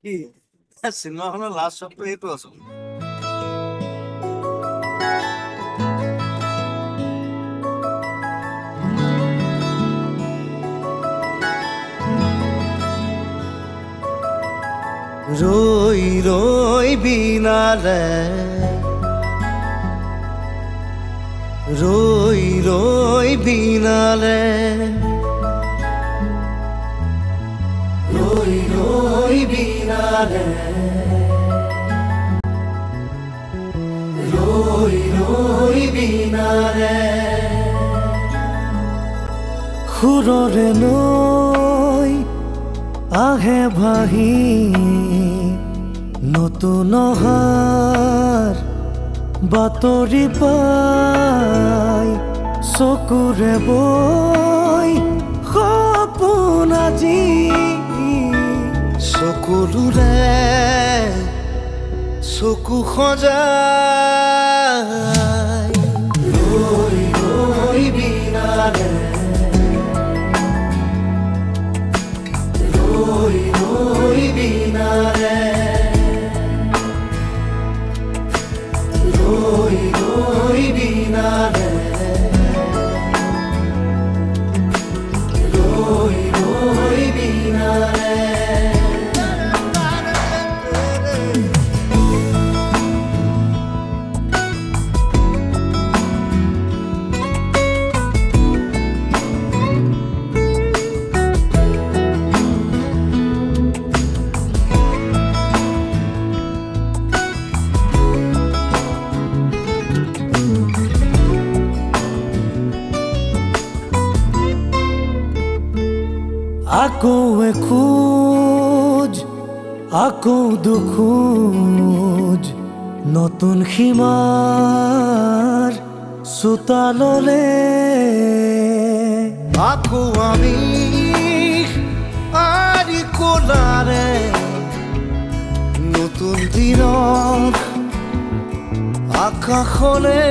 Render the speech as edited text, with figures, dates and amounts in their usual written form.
কি চিনেমাখনৰ লাষ্ট শ্বটটো এইটো আছো। ৰৈ ৰৈ বিনালে ৰৈ ৰৈ বিনালে ৰৈ ৰৈ বিনালে ৰৈ ৰৈ বিনালে সুৰৰে নৈ আহে ভাহি নতুন অহাৰ বাতৰি পাই চকুৰে বৈ সপোন আজি চকুলোৰে চকু সজাই ৰৈ ৰৈ বিনালে ৰৈ ৰৈ বিনালে ৰৈ ৰৈ বিনালে ৰৈ ৰৈ বিনালে আকৌ এখোজ আকৌ দুখোজ নতুন সীমাৰ চোতাললে আকৌ আমি আৰি কলাৰে নতুন দিনৰ আকাশলে